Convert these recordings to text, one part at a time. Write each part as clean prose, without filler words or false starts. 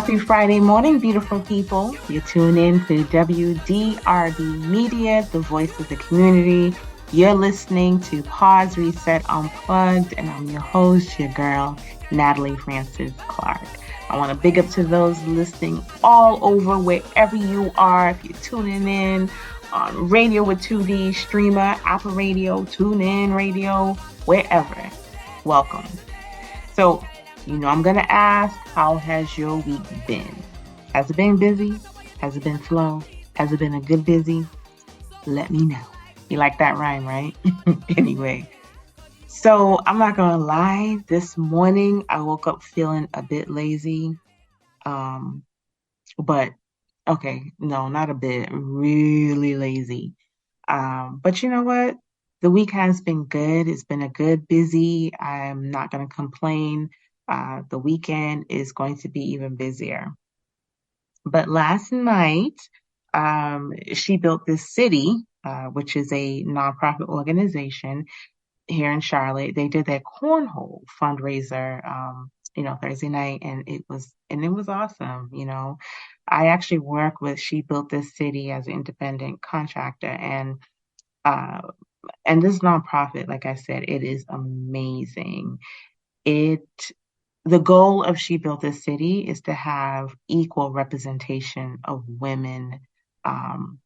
Happy Friday morning, beautiful people. You tune in to WDRB Media, the voice of the community. You're listening to Pause Reset Unplugged, and I'm your host, your girl, Natalie Francis-Clarke. I want to big up to those listening all over, wherever you are. If you're tuning in on Radio with 2D, Streamer, Apple Radio, TuneIn Radio, wherever, welcome. So, I'm going to ask, how has your week been? Has it been busy? Has it been slow? Has it been a good busy? Let me know. You like that rhyme, right? Anyway, so I'm not going to lie. This morning, I woke up feeling a bit lazy. But, okay, no, not a bit. Really lazy. But you know what? The week has been good. It's been a good busy. I'm not going to complain. The weekend is going to be even busier. But last night, She Built This City, which is a nonprofit organization here in Charlotte. They did their cornhole fundraiser, Thursday night, and it was awesome. I actually work with She Built This City as an independent contractor, and this nonprofit, like I said, it is amazing. The goal of She Built This City is to have equal representation of women in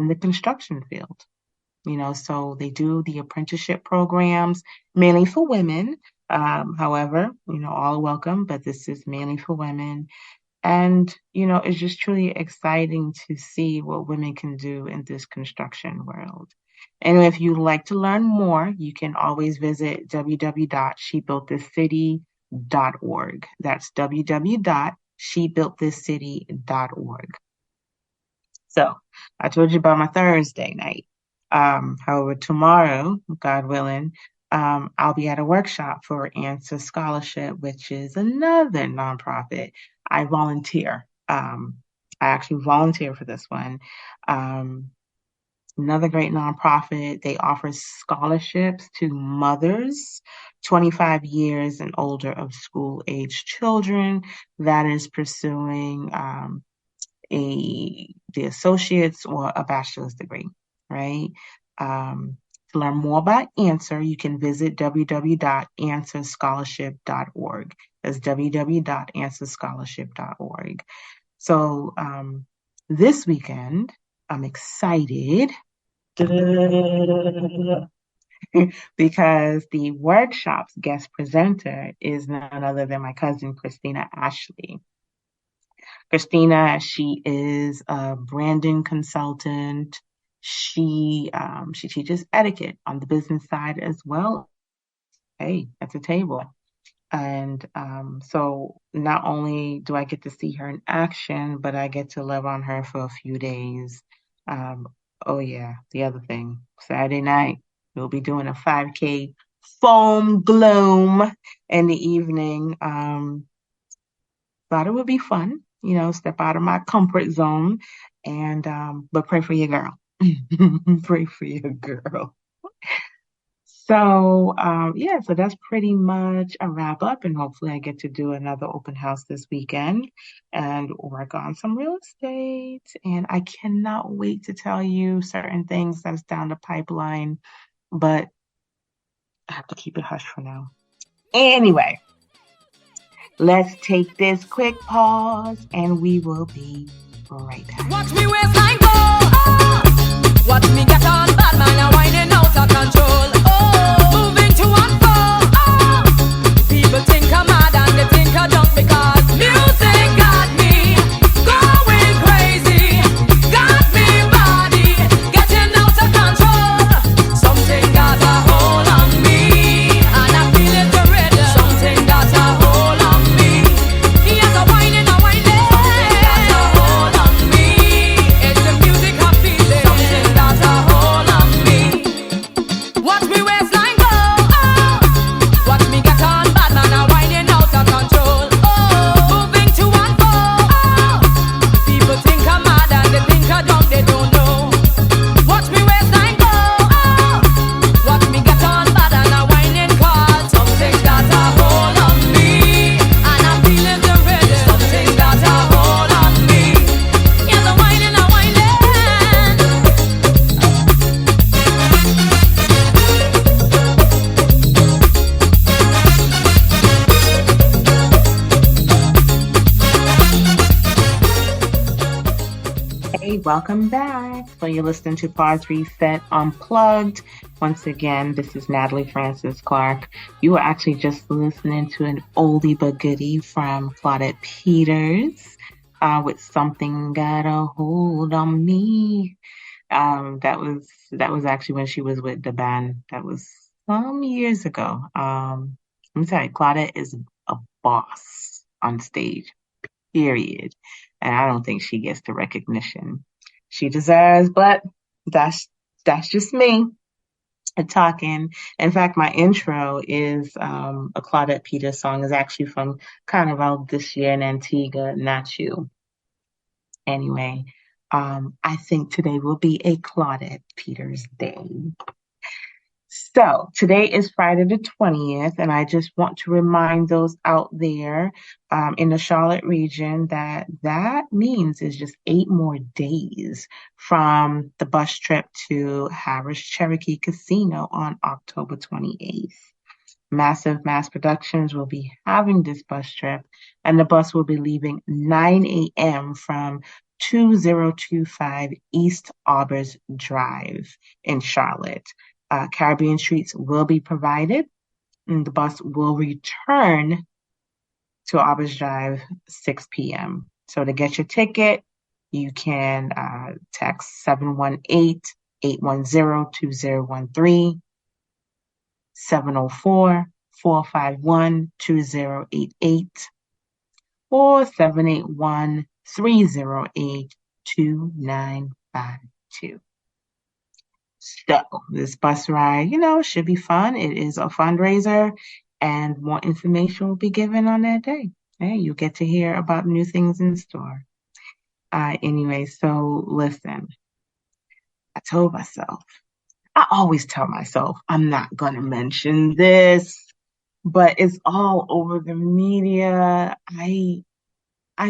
the construction field. So they do the apprenticeship programs mainly for women. However, all are welcome, but this is mainly for women. And, it's just truly exciting to see what women can do in this construction world. And if you'd like to learn more, you can always visit www.shebuiltthiscity.org. That's www.shebuiltthiscity.org. So I told you about my Thursday night. However, tomorrow, God willing, I'll be at a workshop for Answer Scholarship, which is another nonprofit. I volunteer. I actually volunteer for this one. Another great nonprofit. They offer scholarships to mothers 25 years and older of school-age children that is pursuing the associate's or a bachelor's degree, right? To learn more about Answer, you can visit www.answerscholarship.org. That's www.answerscholarship.org. So this weekend, I'm excited because the workshop's guest presenter is none other than my cousin, Christina Ashley. Christina, she is a branding consultant. She teaches etiquette on the business side as well. Hey, at the table. And so not only do I get to see her in action, but I get to love on her for a few days. Oh yeah, the other thing, Saturday night, we'll be doing a 5K foam gloom in the evening. Thought it would be fun, step out of my comfort zone, and but pray for your girl. Pray for your girl. So, so that's pretty much a wrap up, and hopefully I get to do another open house this weekend and work on some real estate. And I cannot wait to tell you certain things that's down the pipeline, but I have to keep it hush for now. Anyway, let's take this quick pause, and we will be right back. Watch me waistline go. Watch me get on bad man and whining out of control. Moving to and fro. People think I'm mad and they think I'm drunk because music got me going crazy. Got me body getting out of control. Something got a hold on me and I feel it already. Something got a hold on me. Yes, I'm whining, I'm whining. Something got a hold on me. It's the music I feel it. Something got a hold on me. Watch me Welcome back. So you're listening to Pause Reset Unplugged. Once again, this is Natalie Francis-Clarke. You were actually just listening to an oldie but goodie from Claudette Peters with Something Got a Hold on Me. That was actually when she was with the band. That was some years ago. Let me tell you, Claudette is a boss on stage, period. And I don't think she gets the recognition she deserves, but that's that's just me talking. In fact, my intro is a Claudette Peters song. Is actually from Carnival this year in Antigua, Not You. Anyway, I think today will be a Claudette Peters day. So today is Friday the 20th, and I just want to remind those out there in the Charlotte region that that means it's just 8 more days from the bus trip to Harris Cherokee Casino on October 28th. Massive Mass Productions will be having this bus trip, and the bus will be leaving 9 a.m. from 2025 East Aubers Drive in Charlotte. Caribbean treats will be provided, and the bus will return to Aubers Drive 6 p.m. So to get your ticket, you can text 718-810-2013, 704-451-2088, or 781-308-2952. So this bus ride, should be fun. It is a fundraiser, and more information will be given on that day. Hey, you get to hear about new things in store. Anyway, so listen, I told myself, I always tell myself I'm not going to mention this, but it's all over the media. I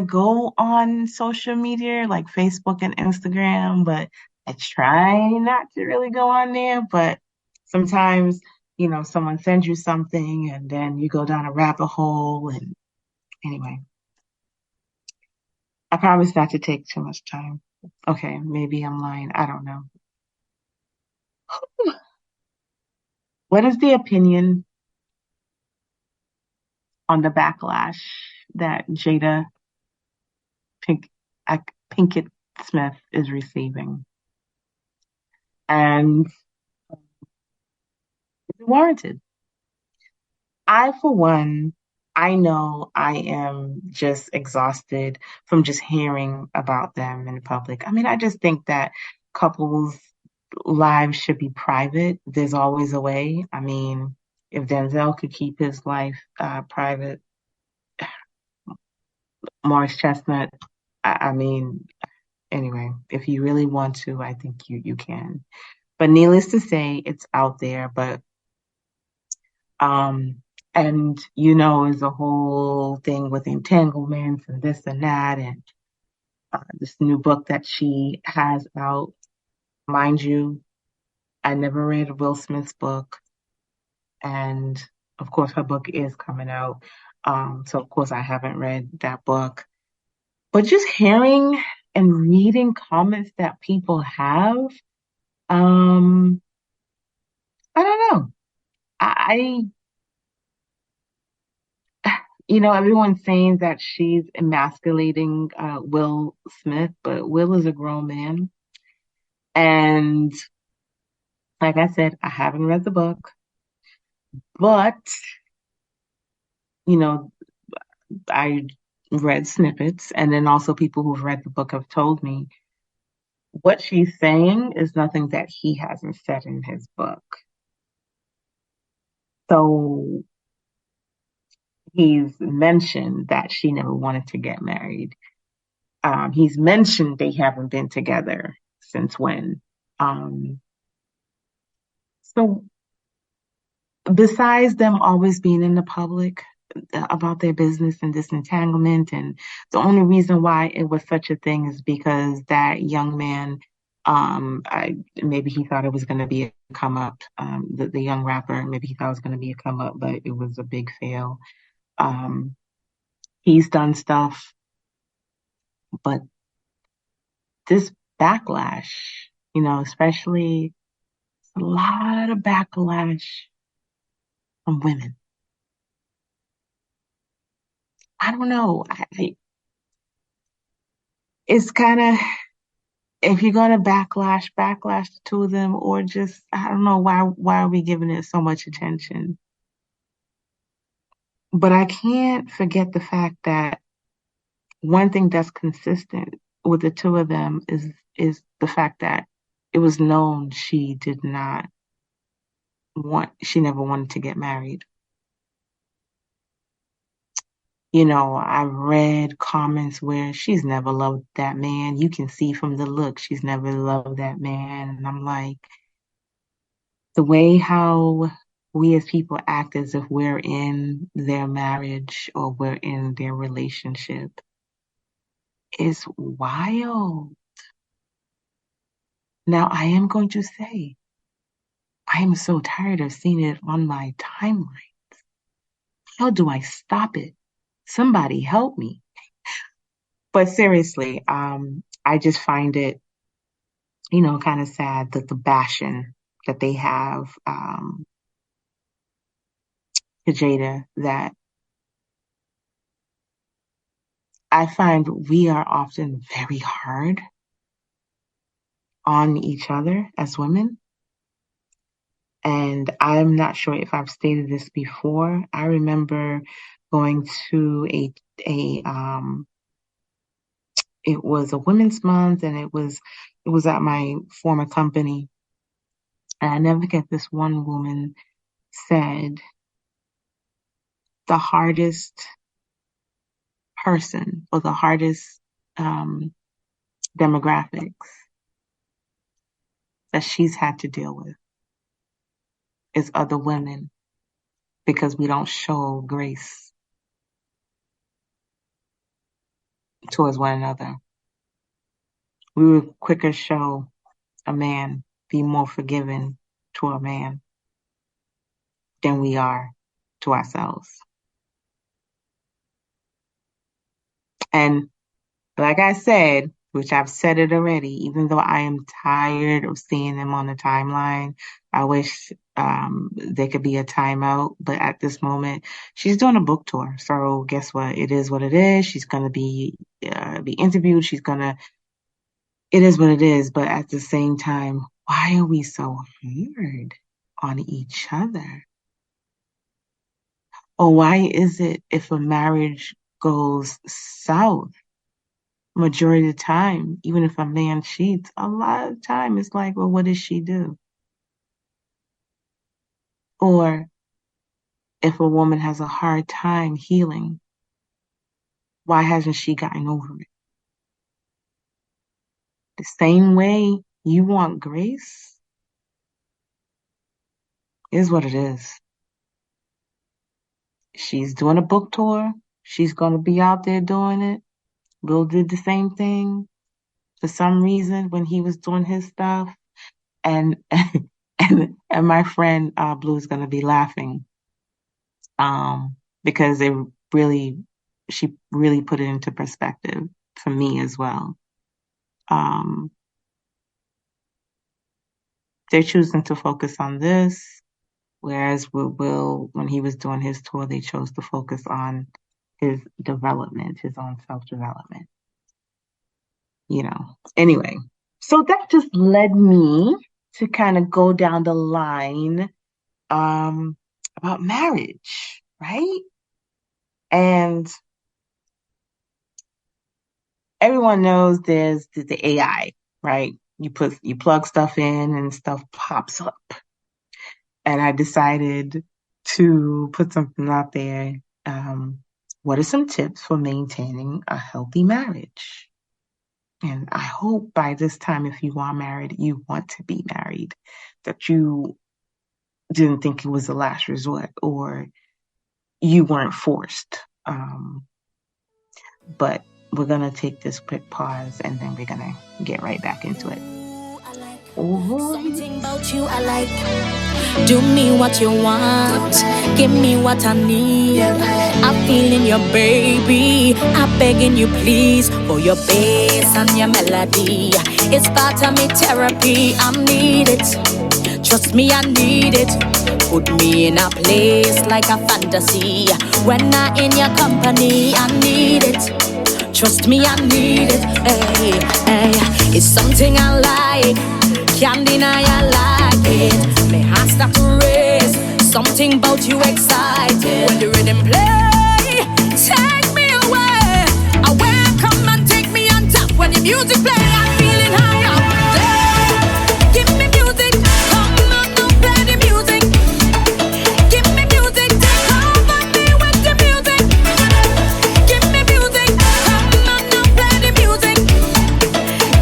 go on social media like Facebook and Instagram, but I try not to really go on there. But sometimes, someone sends you something and then you go down a rabbit hole. And anyway, I promise not to take too much time. Okay, maybe I'm lying. I don't know. What is the opinion on the backlash that Jada Pink, Pinkett Smith is receiving? And is it warranted? I, for one, I know I am just exhausted from just hearing about them in public. I mean, I just think that couples' lives should be private. There's always a way. I mean, if Denzel could keep his life private, Morris Chestnut, I mean, anyway, if you really want to, I think you can. But needless to say, it's out there. But Um, and is a whole thing with entanglements and this and that, and this new book that she has out. Mind you, I never read Will Smith's book, and of course, her book is coming out. So of course, I haven't read that book. But just hearing and reading comments that people have, um, I don't know. I everyone's saying that she's emasculating Will Smith, but Will is a grown man. And like I said, I haven't read the book, but, you know, I read snippets. And then also people who've read the book have told me what she's saying is nothing that he hasn't said in his book. So he's mentioned that she never wanted to get married. He's mentioned they haven't been together since when. Um, so besides them always being in the public about their business and disentanglement, and the only reason why it was such a thing is because that young man, maybe he thought it was going to be a come up, the young rapper, maybe he thought it was going to be a come up, but it was a big fail. Um, he's done stuff, but this backlash, especially a lot of backlash from women. I don't know. It's kind of, if you're gonna backlash the two of them, or just, I don't know, why are we giving it so much attention? But I can't forget the fact that one thing that's consistent with the two of them is the fact that it was known she never wanted to get married. I read comments where she's never loved that man. You can see from the look she's never loved that man. And I'm like, the way how we as people act as if we're in their marriage or we're in their relationship is wild. Now, I am going to say, I am so tired of seeing it on my timeline. How do I stop it? Somebody help me. But seriously, I just find it, kind of sad that the bashing that they have to Jada, that I find we are often very hard on each other as women. And I'm not sure if I've stated this before. I remember going to it was a women's month, and it was at my former company. And I never forget, this one woman said the hardest person, or the hardest um, demographics that she's had to deal with is other women, because we don't show grace towards one another. We would quicker show a man, be more forgiving to a man than we are to ourselves. And like I said, which I've said it already, even though I am tired of seeing them on the timeline, I wish there could be a timeout. But at this moment, she's doing a book tour. So guess what? It is what it is. She's going to be interviewed. It is what it is. But at the same time, why are we so hard on each other? Or why is it, if a marriage goes south, majority of the time, even if a man cheats, a lot of the time it's like, well, what did she do? Or if a woman has a hard time healing, why hasn't she gotten over it? The same way you want grace is what it is. She's doing a book tour. She's going to be out there doing it. Bill did the same thing for some reason when he was doing his stuff. And and my friend Blue is going to be laughing because she really put it into perspective for me as well. Um, they're choosing to focus on this, whereas with Will, when he was doing his tour, they chose to focus on his development, his own self-development. Anyway, so that just led me to kind of go down the line about marriage, right? And everyone knows there's the AI, right? You plug stuff in and stuff pops up. And I decided to put something out there. What are some tips for maintaining a healthy marriage? And I hope by this time, if you are married, you want to be married, that you didn't think it was the last resort, or you weren't forced. But we're going to take this quick pause, and then we're going to get right back into it. Something about you I like. Do me what you want. Give me what I need. I'm feeling your baby. I'm begging you please for your bass and your melody. It's part of me therapy. I need it. Trust me, I need it. Put me in a place like a fantasy. When I'm in your company, I need it. Trust me, I need it. Hey, hey. It's something I like. Can't deny I like it. My heart start to race. Something about you excited. When the rhythm play, take me away. Away, come and take me on top. When the music play, I'm feeling high up there. Give me music, come on, don't play the music. Give me music, take over me with the music. Give me music, come on, don't play the music.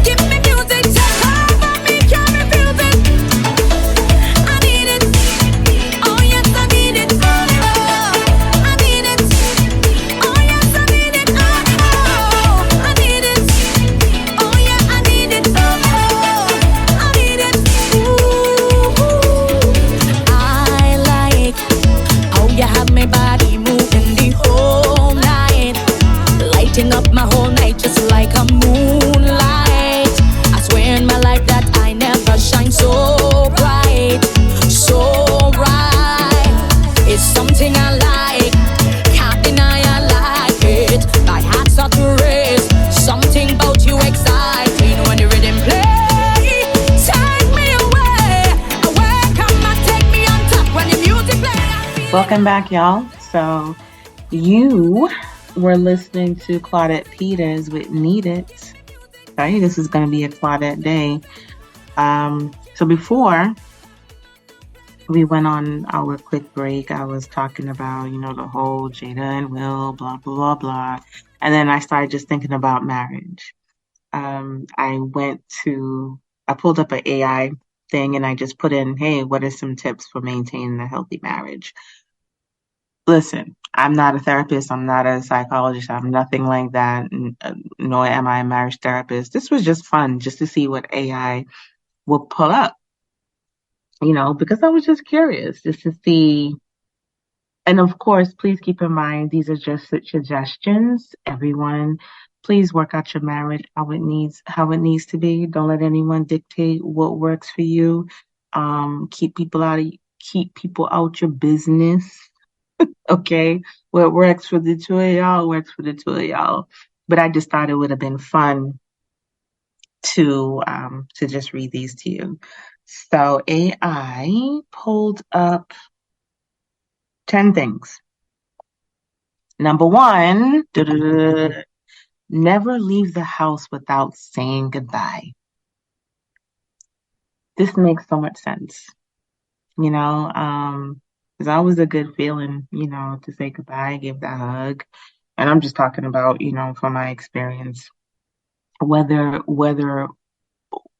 Give me music, take over me, can me feel it. I need it, oh yes I need it, oh I need it, oh yes I need it, oh I need it, oh yeah I need it, oh I need it. Ooh, I like how you have my body moving the whole night, lighting up my whole night just like a moonlight. I swear in my life that I never shine so bright, so bright. It's something I like, can't deny I like it. My heart starts to race, something about you exciting. When the rhythm play, take me away, away, come and take me on top. When the music play, I feel Welcome back, y'all. So you were listening to Claudette Peters with Need It. Okay, this is going to be a Claudette day. So before we went on our quick break, I was talking about, the whole Jada and Will, blah, blah, blah, blah. And then I started just thinking about marriage. I pulled up an AI thing and I just put in, hey, what are some tips for maintaining a healthy marriage? Listen, I'm not a therapist. I'm not a psychologist. I'm nothing like that. Nor am I a marriage therapist. This was just fun just to see what AI will pull up, because I was just curious just to see. And of course, please keep in mind, these are just suggestions. Everyone, please work out your marriage how it needs to be. Don't let anyone dictate what works for you. Keep people out your business. Okay, what works for the two of y'all works for the two of y'all. But I just thought it would have been fun to just read these to you. So AI pulled up 10 things. Number one, never leave the house without saying goodbye. This makes so much sense, it's always a good feeling, to say goodbye, give that hug. And I'm just talking about, from my experience, whether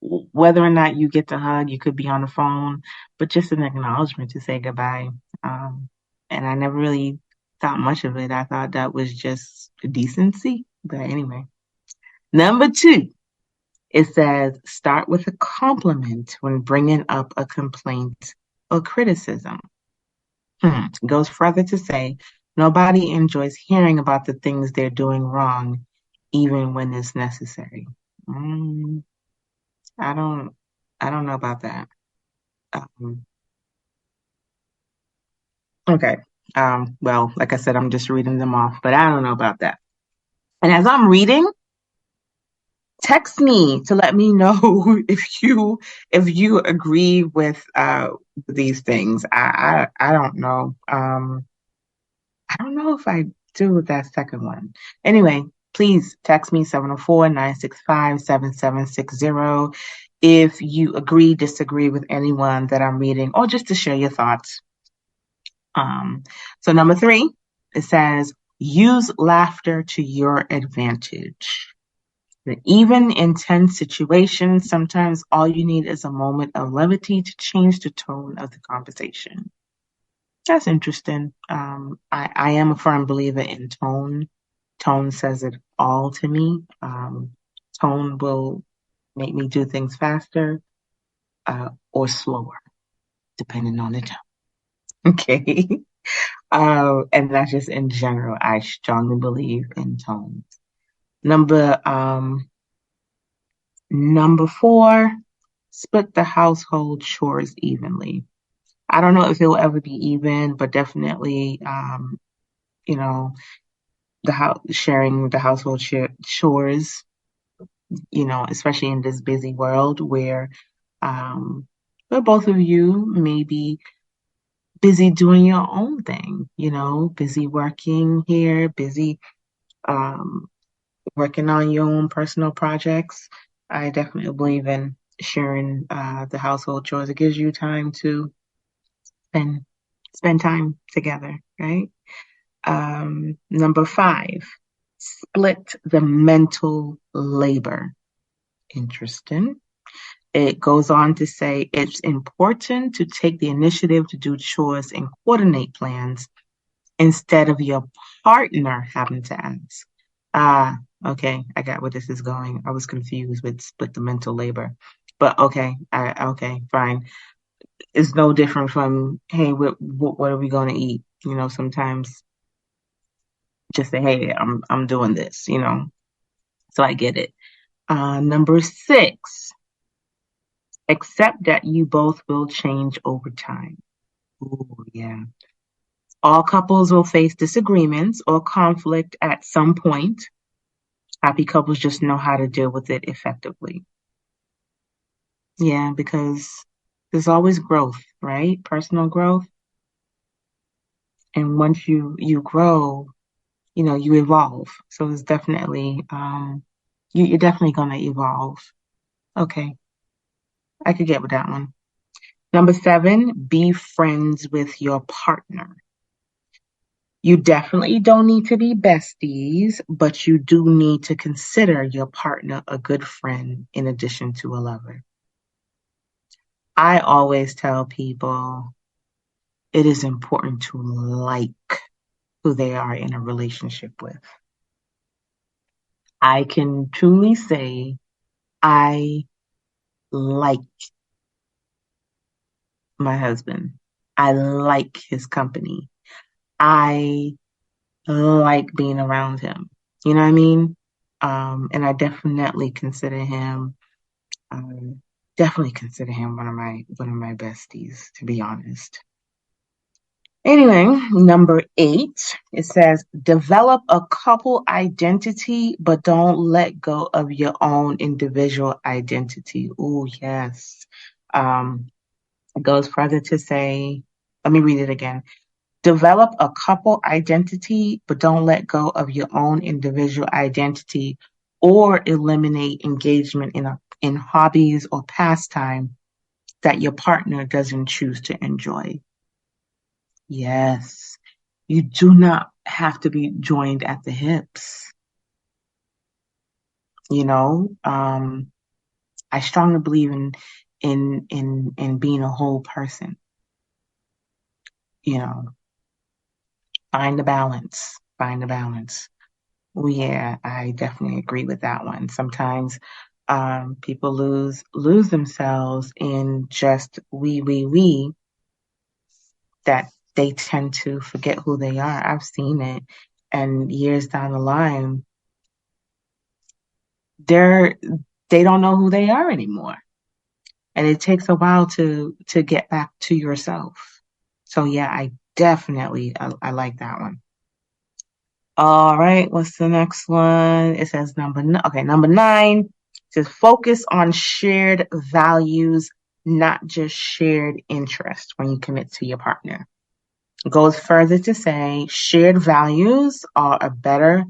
whether or not you get to hug, you could be on the phone, but just an acknowledgement to say goodbye. And I never really thought much of it. I thought that was just decency. But anyway, number two, it says start with a compliment when bringing up a complaint or criticism. It goes further to say nobody enjoys hearing about the things they're doing wrong, even when it's necessary. Mm, I don't, I don't know about that. Um, okay. Well, like I said, I'm just reading them off, but I don't know about that. And as I'm reading, text me to let me know if you agree with these things. I don't know. I don't know if I do with that second one. Anyway, please text me 704-965-7760 if you agree, disagree with anyone that I'm reading, or just to share your thoughts. So number three, it says use laughter to your advantage. Even in tense situations, sometimes all you need is a moment of levity to change the tone of the conversation. That's interesting. I am a firm believer in tone. Tone says it all to me. Tone will make me do things faster. or slower, depending on the tone. Okay. And that's just in general. I strongly believe in tones. Number number four, split the household chores evenly. I don't know if it will ever be even, but definitely, you know, the house sharing the household chores, especially in this busy world um, where both of you may be busy doing your own thing, busy working here, busy um, working on your own personal projects. I definitely believe in sharing the household chores. It gives you time to spend spend time together, right? Number five, split the mental labor. Interesting. It goes on to say it's important to take the initiative to do chores and coordinate plans instead of your partner having to ask. Ah, okay, I got where this is going. I was confused with split the mental labor, but okay, okay, fine. It's no different from, hey, what are we going to eat? Sometimes just say, hey, I'm doing this. So I get it. Number six, accept that you both will change over time. Ooh, yeah. All couples will face disagreements or conflict at some point. Happy couples just know how to deal with it effectively. Yeah, because there's always growth, right? Personal growth. And once you grow, you evolve. So it's definitely you're definitely gonna evolve. Okay, I could get with that one. Number seven, be friends with your partner. You definitely don't need to be besties, but you do need to consider your partner a good friend in addition to a lover. I always tell people it is important to like who they are in a relationship with. I can truly say I like my husband. I like his company. I like being around him. You know what I mean? And I um, definitely consider him one of my besties, to be honest. Anyway, number eight, it says develop a couple identity, but don't let go of your own individual identity. Oh, yes. Um, it goes further to say, let me read it again. Develop a couple identity, but don't let go of your own individual identity or eliminate engagement in hobbies or pastime that your partner doesn't choose to enjoy. Yes. You do not have to be joined at the hips. You know, I strongly believe in being a whole person. You know, find the balance. Find the balance. Oh, yeah, I definitely agree with that one. Sometimes people lose themselves in just we that they tend to forget who they are. I've seen it, and years down the line, they're they don't know who they are anymore, and it takes a while to get back to yourself. So yeah, I like that one. All right, what's the next one? It says number nine. It says focus on shared values, not just shared interest when you commit to your partner. It goes further to say shared values are a better,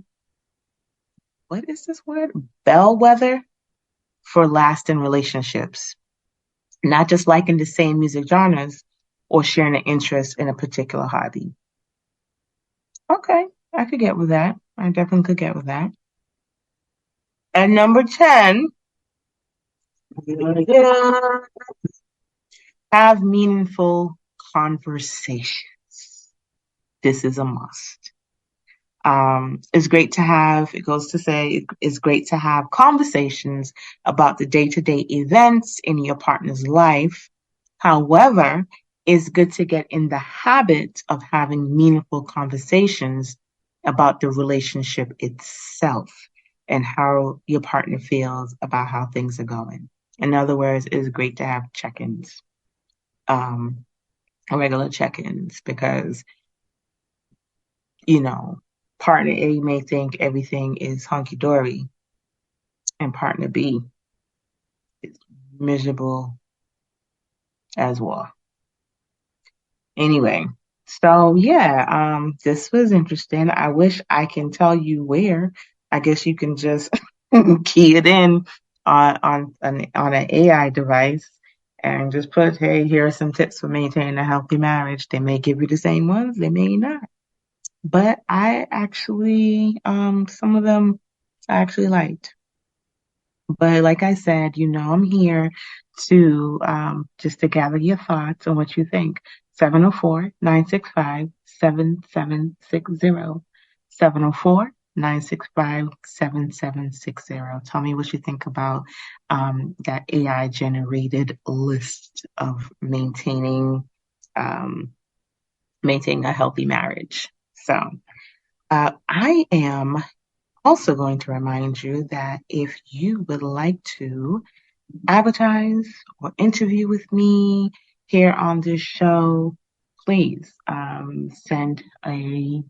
what is this word? Bellwether for lasting relationships. Not just liking the same music genres or sharing an interest in a particular hobby. Okay, I could get with that. I definitely could get with that. And number 10, have meaningful conversations. This is a must. It's great to have, it goes to say, it's great to have conversations about the day-to-day events in your partner's life. However, it's good to get in the habit of having meaningful conversations about the relationship itself and how your partner feels about how things are going. In other words, it's great to have check-ins, um, regular check-ins, because partner A may think everything is hunky dory, and partner B is miserable as well. Anyway, so yeah, this was interesting. I wish I can tell you where. I guess you can just key it in on an AI device and just put, hey, here are some tips for maintaining a healthy marriage. They may give you the same ones, they may not. But I actually, some of them I actually liked. But like I said, I'm here to just to gather your thoughts on what you think. 704-965-7760. 704-965-7760. Tell me what you think about that AI generated list of maintaining a healthy marriage. So I am also going to remind you that if you would like to advertise or interview with me here on this show, please send a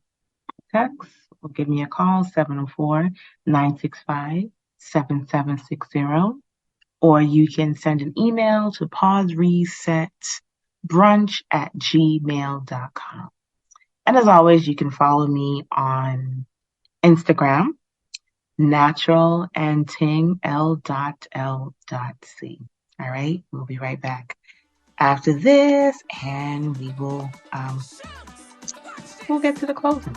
text or give me a call, 704-965-7760. Or you can send an email to pauseresetbrunch@gmail.com. And as always, you can follow me on Instagram, naturalandtingl.l.c. All right, we'll be right back after this, and we'll get to the closing.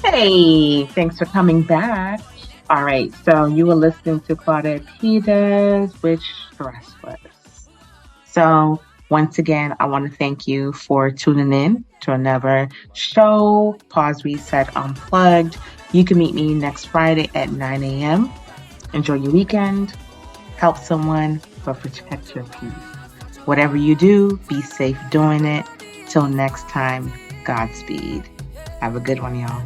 Hey, thanks for coming back. All right, so you were listening to Claudette Peters with Stressless. So once again, I want to thank you for tuning in to another show, Pause Reset Unplugged. You can meet me next Friday at 9 a.m. Enjoy your weekend, help someone, but protect your peace. Whatever you do, be safe doing it. Till next time, Godspeed. Have a good one, y'all.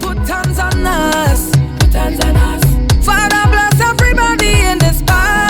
Put hands on us. Put hands on us. Father bless everybody in this party.